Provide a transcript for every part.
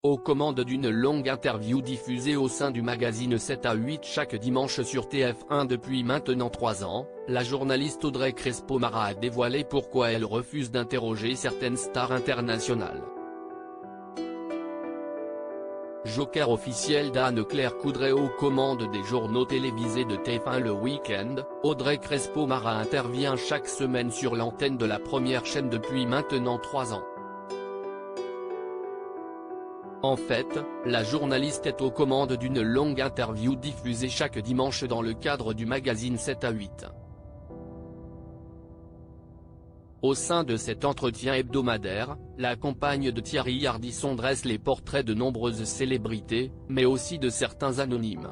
aux commandes d'une longue interview diffusée au sein du magazine 7 à 8 chaque dimanche sur TF1 depuis maintenant 3 ans, la journaliste Audrey Crespo-Mara a dévoilé pourquoi elle refuse d'interroger certaines stars internationales. Joker officiel d'Anne-Claire Coudray aux commandes des journaux télévisés de TF1 le week-end, Audrey Crespo-Mara intervient chaque semaine sur l'antenne de la première chaîne depuis maintenant 3 ans. En fait, la journaliste est aux commandes d'une longue interview diffusée chaque dimanche dans le cadre du magazine 7 à 8. Au sein de cet entretien hebdomadaire, la compagne de Thierry Ardisson dresse les portraits de nombreuses célébrités, mais aussi de certains anonymes.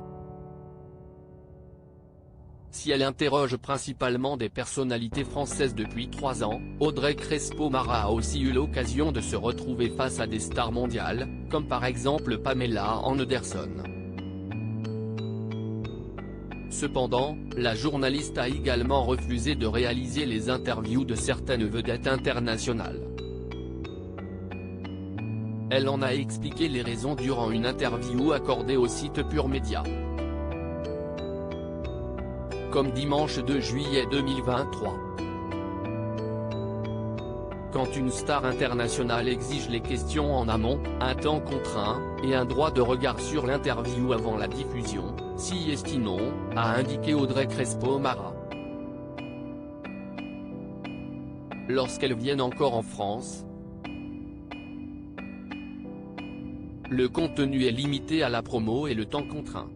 Si elle interroge principalement des personnalités françaises depuis 3 ans, Audrey Crespo-Mara a aussi eu l'occasion de se retrouver face à des stars mondiales, comme par exemple Pamela Anderson. Cependant, la journaliste a également refusé de réaliser les interviews de certaines vedettes internationales. Elle en a expliqué les raisons durant une interview accordée au site Pure Média. Comme dimanche 2 juillet 2023. Quand une star internationale exige les questions en amont, un temps contraint, et un droit de regard sur l'interview avant la diffusion, si est non, a indiqué Audrey Crespo-Mara. Lorsqu'elles viennent encore en France, le contenu est limité à la promo et le temps contraint.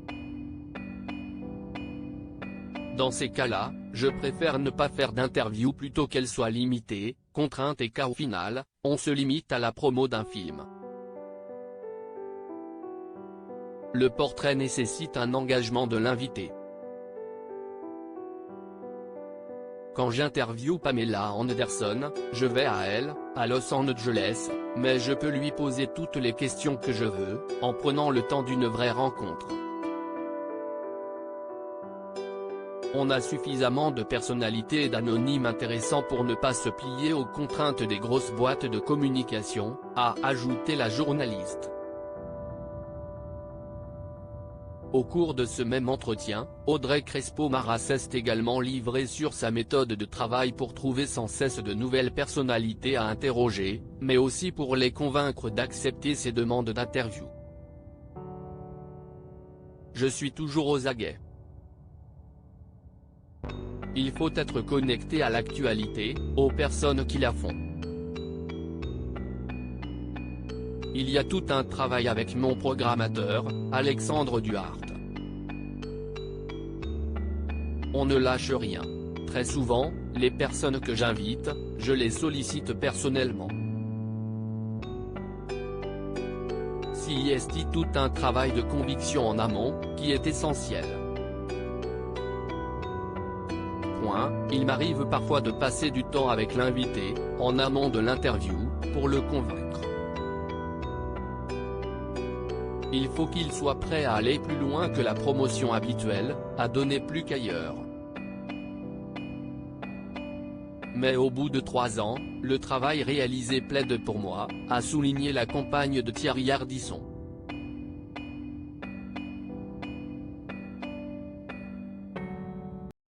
Dans ces cas-là, je préfère ne pas faire d'interview plutôt qu'elle soit limitée, contrainte et qu'au final, on se limite à la promo d'un film. Le portrait nécessite un engagement de l'invité. Quand j'interviewe Pamela Anderson, je vais à elle, à Los Angeles, mais je peux lui poser toutes les questions que je veux, en prenant le temps d'une vraie rencontre. On a suffisamment de personnalités et d'anonymes intéressants pour ne pas se plier aux contraintes des grosses boîtes de communication, a ajouté la journaliste. Au cours de ce même entretien, Audrey Crespo-Mara s'est également livrée sur sa méthode de travail pour trouver sans cesse de nouvelles personnalités à interroger, mais aussi pour les convaincre d'accepter ses demandes d'interview. Je suis toujours aux aguets. Il faut être connecté à l'actualité, aux personnes qui la font. Il y a tout un travail avec mon programmateur, Alexandre Duhart. On ne lâche rien. Très souvent, les personnes que j'invite, je les sollicite personnellement. Il y a tout un travail de conviction en amont, qui est essentiel. Il m'arrive parfois de passer du temps avec l'invité, en amont de l'interview, pour le convaincre. Il faut qu'il soit prêt à aller plus loin que la promotion habituelle, à donner plus qu'ailleurs. Mais au bout de 3 ans, le travail réalisé plaide pour moi, a souligné la compagne de Thierry Ardisson.